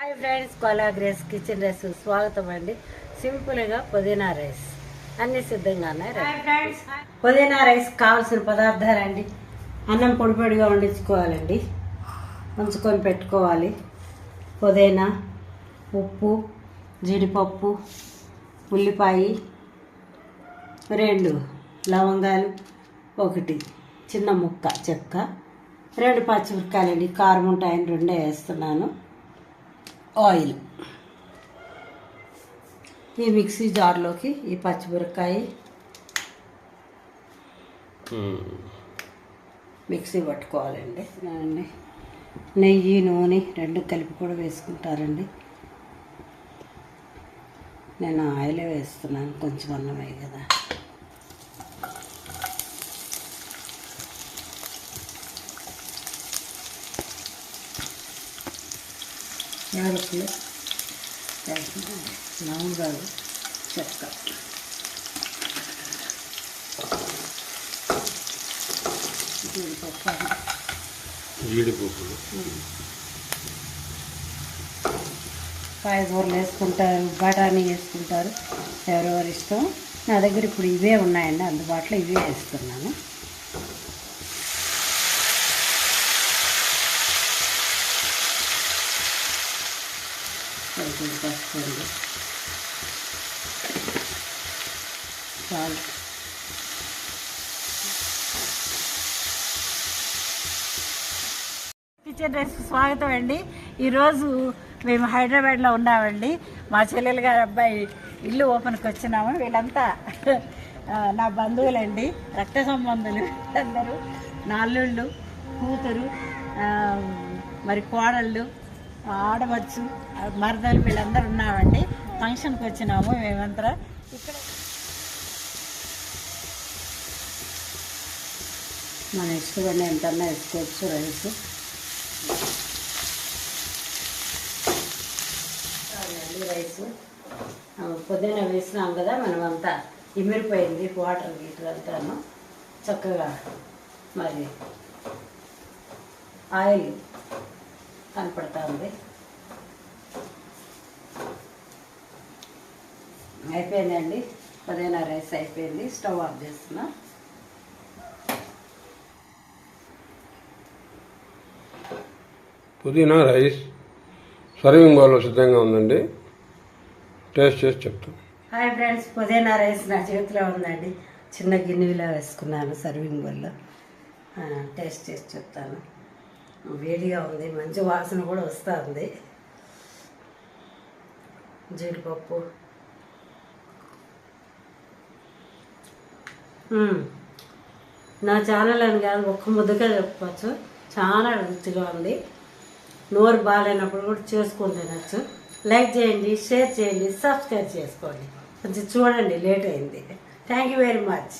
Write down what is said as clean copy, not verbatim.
Hi friends, కోలా grace kitchen రైస్ స్వాగతం అండి. సింపుల్గా పుదీనా రైస్ అన్ని సిద్ధంగా ఉన్నాయి. ఫ్రెండ్స్, పుదీనా రైస్ కావాల్సిన పదార్థాలండి. అన్నం పొడి పొడిగా వండించుకోవాలండి, ఉంచుకొని పెట్టుకోవాలి. పుదీనా, ఉప్పు, జీడిపప్పు, ఉల్లిపాయ, 2 లవంగాలు, 1 చిన్న ముక్క చెక్క, 2 పచ్చిమిరపకాయలండి. కారం ఉంటాయని 2 వేస్తున్నాను. ఆయిల్. ఈ మిక్సీ జార్లోకి ఈ పచ్చిమిరపకాయ మిక్సీ పట్టుకోవాలండి. నెయ్యి, నూనె 2 కలిపి కూడా వేసుకుంటారండి. నేను ఆయిలే వేస్తున్నాను, కొంచెం అన్నమే కదా. యాలకులు, లవంగాలు, చెక్క, జీడిపప్పులు, కాయగూరలు వేసుకుంటారు, బఠానీ వేసుకుంటారు, ఎవరెవరి ఇష్టం. నా దగ్గర ఇప్పుడు ఇవే ఉన్నాయండి అందుబాటులో, ఇవే వేస్తున్నాను. కొంచెం పసుపు, చాలు. కిచెన్ రైస్ స్వాగతం అండి. ఈరోజు మేము హైదరాబాద్లో ఉన్నామండి. మా చెల్లెలు గారి అబ్బాయి ఇల్లు ఓపెన్కి వచ్చినాము. వీళ్ళంతా నా బంధువులండి, రక్త సంబంధులు. అందరూ నా అల్లుళ్ళు, కూతురు, మరి కోడళ్ళు, ఆడవచ్చు, మరదలు, వీళ్ళందరూ ఉన్నామండి. ఫంక్షన్కి వచ్చినాము మేమంతా. ఇక్కడ మన ఇష్టపడిన ఎంతన్నా వేసుకోవచ్చు రైస్. రైస్ పుదీనా వేసినాం కదా, మనం అంతా ఇమిరిపోయింది, వాటర్ గీటర్ అంతాను చక్కగా. మరి ఆయిల్ కనపడుతుంది. అయిపోయిందండి, పుదీనా రైస్ అయిపోయింది. స్టవ్ ఆఫ్ చేస్తున్నా. పుదీనా రైస్ సర్వింగ్ బౌల్లో సిద్ధంగా ఉందండి. టేస్ట్ చేసి చెప్తాను. హాయ్ ఫ్రెండ్స్, పుదీనా రైస్ నా చేతిలో ఉందండి. చిన్న గిన్నెలో వేసుకున్నాను సర్వింగ్ బౌల్లో. టేస్ట్ చేసి చెప్తాను. వేడిగా ఉంది, మంచి వాసన కూడా వస్తుంది. జీడిపప్పు, నా ఛానల్ అని కాదు, ఒక్క ముద్దగా చెప్పచ్చు. చాలా రుచిగా ఉంది. నోరు బాగాలేనప్పుడు కూడా చేసుకొని తినచ్చు. లైక్ చేయండి, షేర్ చేయండి, సబ్స్క్రైబ్ చేసుకోండి. కొంచెం చూడండి, లేట్ అయింది. Thank you very much.